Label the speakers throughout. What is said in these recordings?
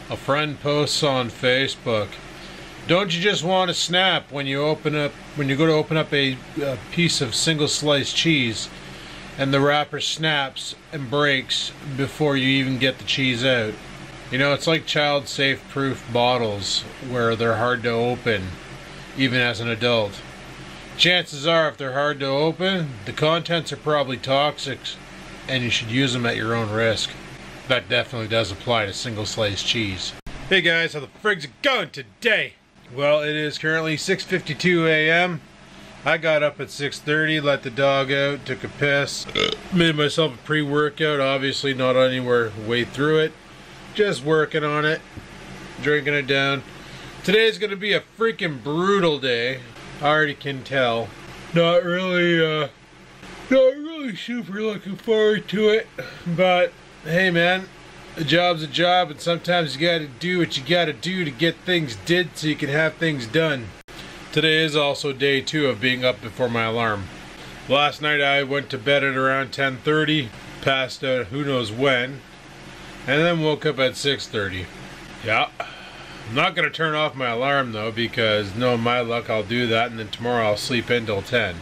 Speaker 1: A friend posts on Facebook, "Don't you just want to snap when you go to open up a piece of single sliced cheese and the wrapper snaps and breaks before you even get the cheese out? You know, it's like child safe proof bottles where they're hard to open even as an adult. Chances are if they're hard to open, the contents are probably toxic and you should use them at your own risk." That definitely does apply to single sliced cheese. Hey guys, how the frig's it going today? Well, it is currently 6:52 a.m. I got up at 6:30, let the dog out, took a piss, made myself a pre-workout, obviously not anywhere way through it, just working on it, drinking it down. Today's gonna be a freaking brutal day, I already can tell. Not really super looking forward to it, but hey man, a job's a job, and sometimes you gotta do what you gotta do to get things did so you can have things done. Today is also day 2 of being up before my alarm. Last night I went to bed at around 10:30, passed out who knows when, and then woke up at 6:30. Yeah, I'm not gonna turn off my alarm though, because knowing my luck I'll do that and then tomorrow I'll sleep in till 10.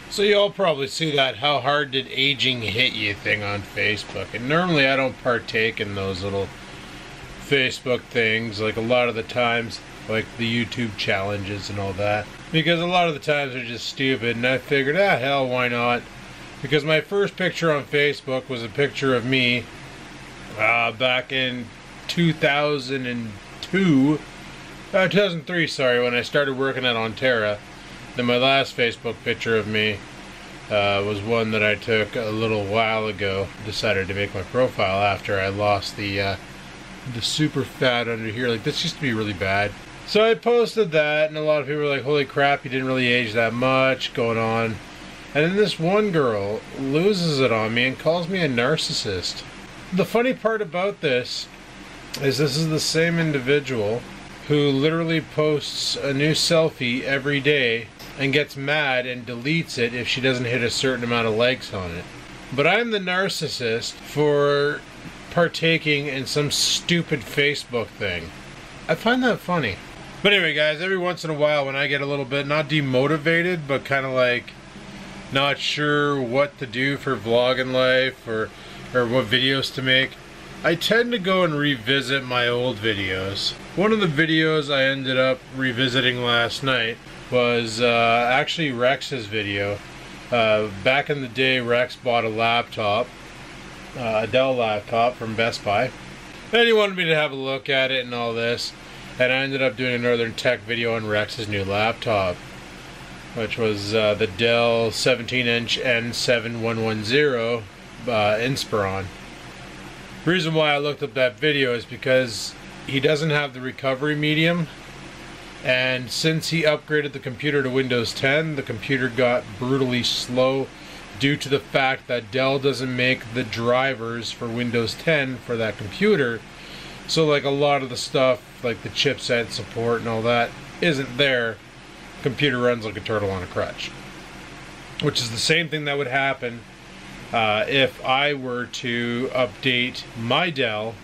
Speaker 1: So you'll probably see that "how hard did aging hit you" thing on Facebook. And normally I don't partake in those little Facebook things, like a lot of the times, like the YouTube challenges and all that, because a lot of the times they're just stupid, and I figured, hell, why not? Because my first picture on Facebook was a picture of me back in 2003, sorry, when I started working at Ontario. Then my last Facebook picture of me was one that I took a little while ago. Decided to make my profile after I lost the super fat under here. Like, this used to be really bad. So I posted that, and a lot of people were like, "Holy crap, you didn't really age that much," going on. And then this one girl loses it on me and calls me a narcissist. The funny part about this is the same individual who literally posts a new selfie every day and gets mad and deletes it if she doesn't hit a certain amount of likes on it. But I'm the narcissist for partaking in some stupid Facebook thing. I find that funny. But anyway guys, every once in a while when I get a little bit, not demotivated, but kind of like not sure what to do for vlogging life or what videos to make, I tend to go and revisit my old videos. One of the videos I ended up revisiting last night was actually Rex's video. Back in the day, Rex bought a laptop, a Dell laptop from Best Buy, and he wanted me to have a look at it and all this, and I ended up doing a Northern Tech video on Rex's new laptop, which was the Dell 17-inch N7110 Inspiron. The reason why I looked up that video is because he doesn't have the recovery medium, and since he upgraded the computer to Windows 10, the computer got brutally slow due to the fact that Dell doesn't make the drivers for Windows 10 for that computer. So like a lot of the stuff, like the chipset support and all that, isn't there. Computer runs like a turtle on a crutch, which is the same thing that would happen if I were to update my Dell,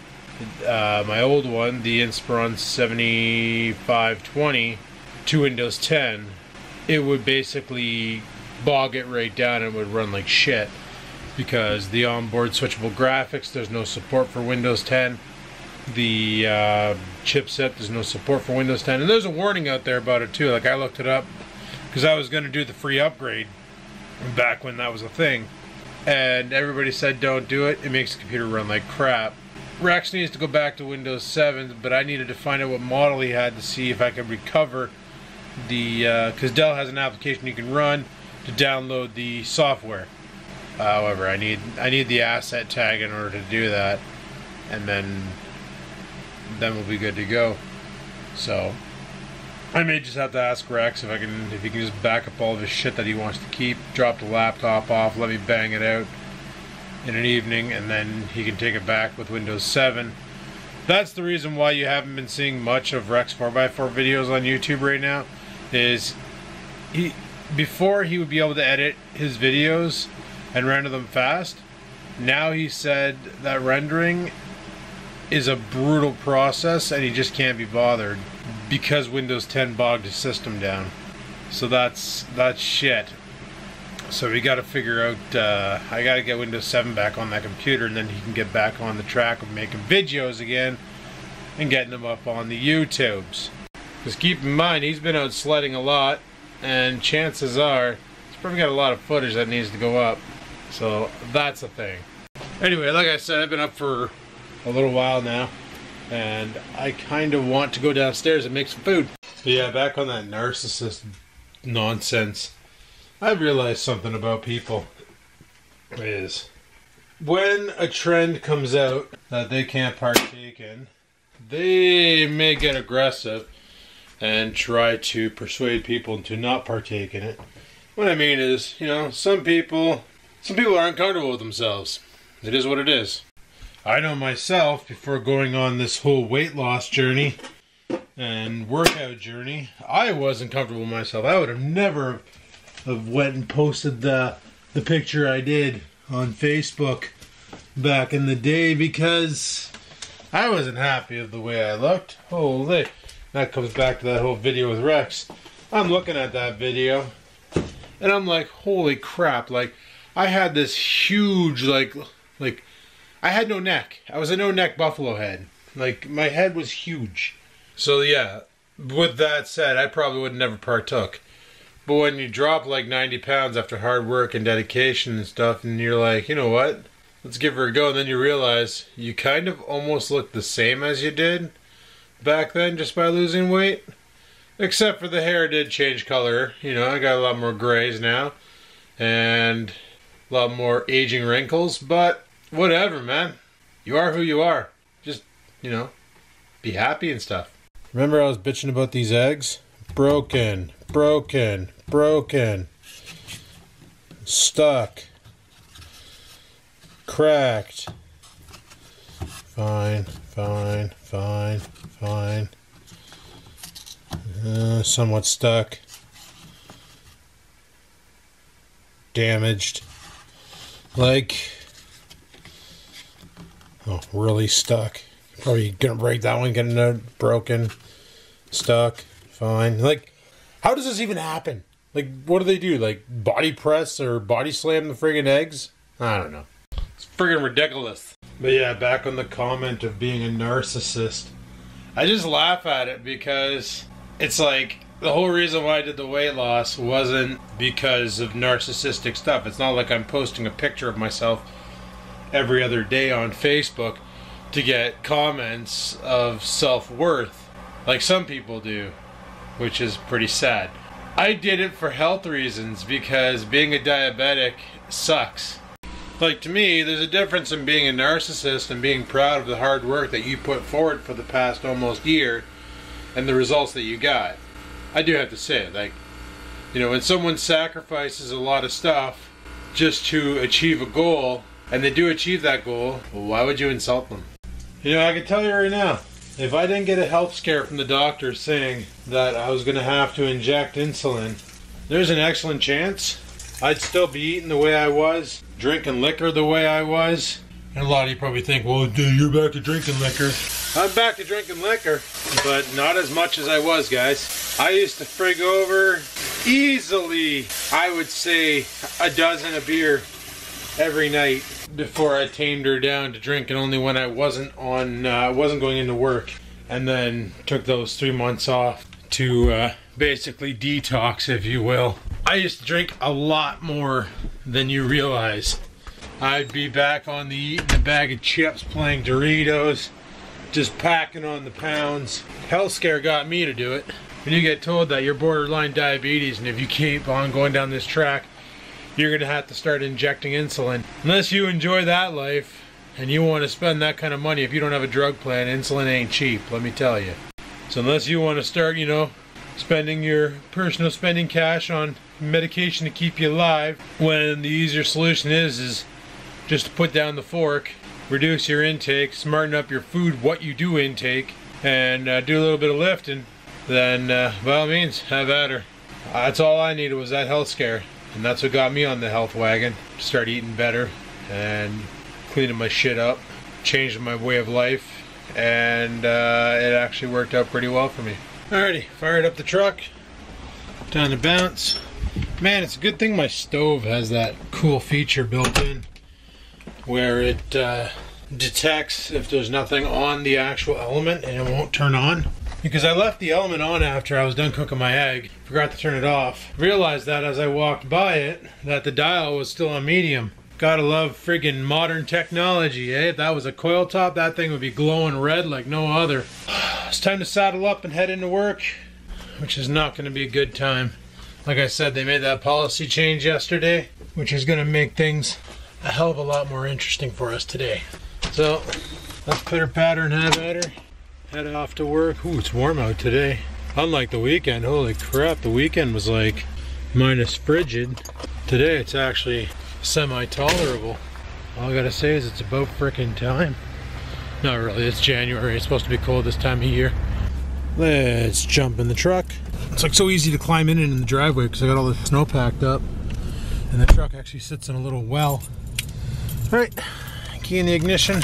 Speaker 1: my old one, the Inspiron 7520, to Windows 10. It would basically bog it right down and would run like shit, because the onboard switchable graphics, there's no support for Windows 10. The chipset, there's no support for Windows 10. And there's a warning out there about it too. Like, I looked it up because I was going to do the free upgrade back when that was a thing, and everybody said don't do it, it makes the computer run like crap. Rex needs to go back to Windows 7, but I needed to find out what model he had to see if I could recover the, because Dell has an application you can run to download the software. However, I need the asset tag in order to do that, and then we'll be good to go. So I may just have to ask Rex if he can just back up all of his shit that he wants to keep, drop the laptop off, let me bang it out in an evening, and then he can take it back with Windows 7. That's the reason why you haven't been seeing much of Rex 4x4 videos on YouTube right now, is before he would be able to edit his videos and render them fast. Now he said that rendering is a brutal process, and he just can't be bothered because Windows 10 bogged his system down. So that's shit. So we got to figure out, I got to get Windows 7 back on that computer, and then he can get back on the track of making videos again and getting them up on the YouTubes. Because keep in mind, he's been out sledding a lot, and chances are he's probably got a lot of footage that needs to go up. So that's a thing. Anyway, like I said, I've been up for a little while now, and I kind of want to go downstairs and make some food. But yeah, back on that narcissist nonsense. I've realized something about people is when a trend comes out that they can't partake in, they may get aggressive and try to persuade people to not partake in it. What I mean is, you know, some people aren't comfortable with themselves. It is what it is. I know myself, before going on this whole weight loss journey and workout journey, I wasn't comfortable with myself. I would have never have went and posted the picture I did on Facebook back in the day because I wasn't happy with the way I looked. Holy. That comes back to that whole video with Rex. I'm looking at that video and I'm like, holy crap. Like, I had this huge, like I had no neck. I was a no neck buffalo head. Like, my head was huge. So yeah, with that said, I probably would have never partook. But when you drop like 90 pounds after hard work and dedication and stuff, and you're like, you know what? Let's give her a go. And then you realize you kind of almost look the same as you did back then just by losing weight. Except for the hair did change color. You know, I got a lot more grays now. And a lot more aging wrinkles. But whatever, man. You are who you are. Just, you know, be happy and stuff. Remember I was bitching about these eggs? Broken. Stuck. Cracked. Fine. Somewhat stuck. Damaged. Like, oh, really stuck. Probably gonna break that one, getting it broken. Stuck. Fine. Like, how does this even happen? Like, what do they do? Like, body press or body slam the friggin' eggs? I don't know. It's friggin' ridiculous. But yeah, back on the comment of being a narcissist. I just laugh at it because it's like, the whole reason why I did the weight loss wasn't because of narcissistic stuff. It's not like I'm posting a picture of myself every other day on Facebook to get comments of self-worth, like some people do, which is pretty sad. I did it for health reasons because being a diabetic sucks. Like, to me, there's a difference in being a narcissist and being proud of the hard work that you put forward for the past almost year and the results that you got. I do have to say, like, you know, when someone sacrifices a lot of stuff just to achieve a goal, and they do achieve that goal, well, why would you insult them? You know, I can tell you right now, if I didn't get a health scare from the doctor saying that I was going to have to inject insulin, there's an excellent chance I'd still be eating the way I was, drinking liquor the way I was. And a lot of you probably think, well, dude, you're back to drinking liquor. I'm back to drinking liquor, but not as much as I was, guys. I used to frig over easily, I would say, a dozen of beer every night before I tamed her down to drinking only when I wasn't going into work, and then took those 3 months off to basically detox, if you will. I used to drink a lot more than you realize. I'd be back on the eating a bag of chips, playing Doritos, just packing on the pounds. Health scare got me to do it. When you get told that you're borderline diabetes, and if you keep on going down this track, you're going to have to start injecting insulin. Unless you enjoy that life and you want to spend that kind of money, if you don't have a drug plan, insulin ain't cheap, let me tell you. So unless you want to start, you know, spending your personal spending cash on medication to keep you alive, when the easier solution is just to put down the fork, reduce your intake, smarten up your food, what you do intake, and do a little bit of lifting, then by all means, have at her. That's all I needed, was that health scare. And that's what got me on the health wagon. Start eating better and cleaning my shit up, changing my way of life, and it actually worked out pretty well for me. Alrighty, fired up the truck, time to bounce. Man, it's a good thing my stove has that cool feature built in where it detects if there's nothing on the actual element and it won't turn on. Because I left the element on after I was done cooking my egg, forgot to turn it off. Realized that as I walked by it, that the dial was still on medium. Gotta love friggin' modern technology, eh? If that was a coil top, that thing would be glowing red like no other. It's time to saddle up and head into work, which is not gonna be a good time. Like I said, they made that policy change yesterday, which is gonna make things a hell of a lot more interesting for us today. So, let's pitter patter and have at her. Head off to work. Ooh, it's warm out today. Unlike the weekend, holy crap, the weekend was like minus frigid. Today it's actually semi-tolerable. All I gotta say is it's about frickin' time. Not really, it's January. It's supposed to be cold this time of year. Let's jump in the truck. It's like so easy to climb in the driveway because I got all the snow packed up. And the truck actually sits in a little well. Alright, key in the ignition.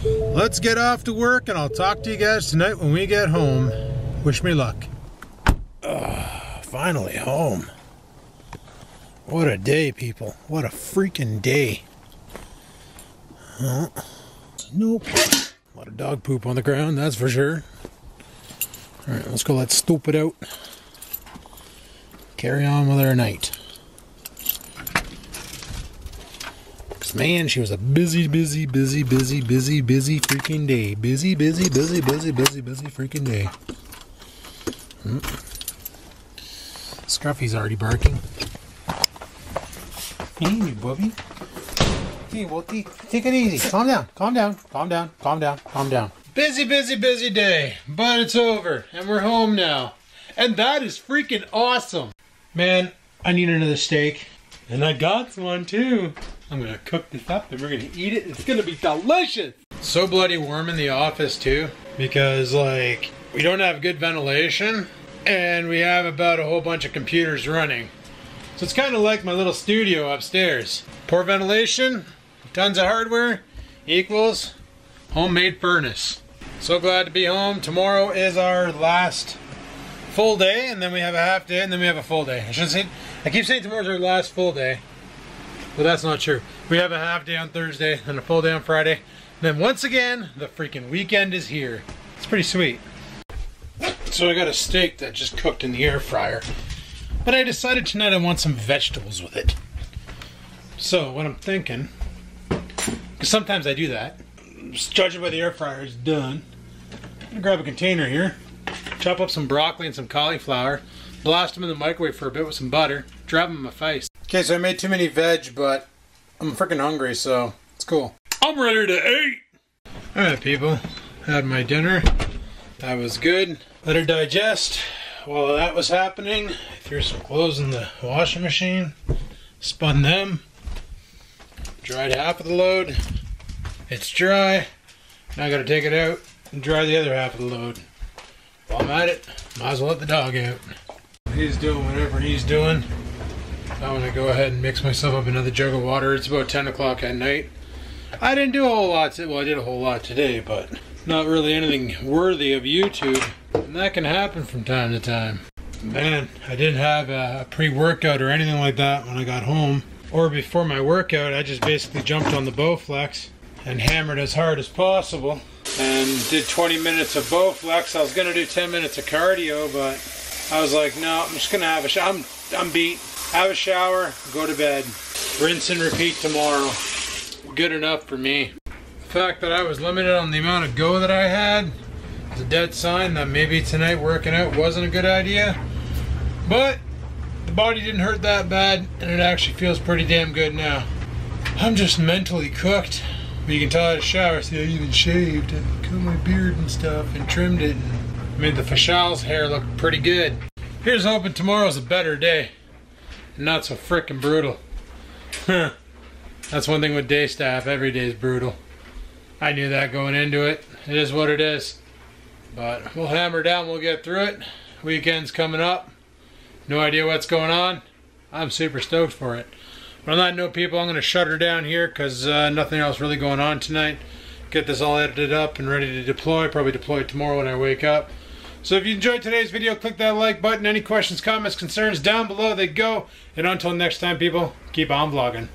Speaker 1: Let's get off to work and I'll talk to you guys tonight when we get home. Wish me luck. Finally home. What a day, people. What a freaking day. Nope. A lot of dog poop on the ground, that's for sure. Alright, let's go let stupid out. Carry on with our night. Man, she was a busy freaking day. Busy freaking day. Scruffy's already barking. Hey, Bubby. Hey, Wolfie. Take it easy. Calm down. Calm down. Calm down. Calm down. Calm down. Busy day. But it's over. And we're home now. And that is freaking awesome. Man, I need another steak. And I got one too. I'm gonna cook this up and we're gonna eat it. It's gonna be delicious. So bloody warm in the office too, because like we don't have good ventilation and we have about a whole bunch of computers running. So it's kind of like my little studio upstairs. Poor ventilation, tons of hardware equals homemade furnace. So glad to be home. Tomorrow is our last full day, and then we have a half day, and then we have a full day. I keep saying tomorrow's our last full day. But that's not true. We have a half day on Thursday and a full day on Friday. And then once again, the freaking weekend is here. It's pretty sweet. So I got a steak that just cooked in the air fryer. But I decided tonight I want some vegetables with it. So what I'm thinking, because sometimes I do that, just judging by the air fryer is done. I'm gonna grab a container here, chop up some broccoli and some cauliflower, blast them in the microwave for a bit with some butter, drop them in my face. Okay, so I made too many veg, but I'm freaking hungry, so it's cool. I'm ready to eat! Alright, people. Had my dinner. That was good. Let her digest. While that was happening, I threw some clothes in the washing machine. Spun them. Dried half of the load. It's dry. Now I gotta take it out and dry the other half of the load. While I'm at it, might as well let the dog out. He's doing whatever he's doing. I'm gonna go ahead and mix myself up another jug of water. It's about 10 o'clock at night. I didn't do a whole lot well, I did a whole lot today, but not really anything worthy of YouTube. And that can happen from time to time. Man, I didn't have a pre-workout or anything like that when I got home. Or before my workout, I just basically jumped on the Bowflex and hammered as hard as possible. And did 20 minutes of Bowflex. I was gonna do 10 minutes of cardio, but I was like, no, I'm just gonna have a shower. I'm beat. Have a shower, go to bed. Rinse and repeat tomorrow. Good enough for me. The fact that I was limited on the amount of go that I had is a dead sign that maybe tonight working out wasn't a good idea. But the body didn't hurt that bad, and it actually feels pretty damn good now. I'm just mentally cooked. But you can tell I had a shower. See, I even shaved and cut my beard and stuff and trimmed it and made the Fashal's hair look pretty good. Here's hoping tomorrow's a better day. Not so frickin' brutal. That's one thing with day staff. Every day is brutal. I knew that going into it. It is what it is. But we'll hammer down. We'll get through it. Weekend's coming up. No idea what's going on. I'm super stoked for it. But on that note, people, I'm going to shut her down here because nothing else really going on tonight. get this all edited up and ready to deploy. Probably deploy it tomorrow when I wake up. So if you enjoyed today's video, click that like button. Any questions, comments, concerns, down below they go. And until next time, people, keep on vlogging.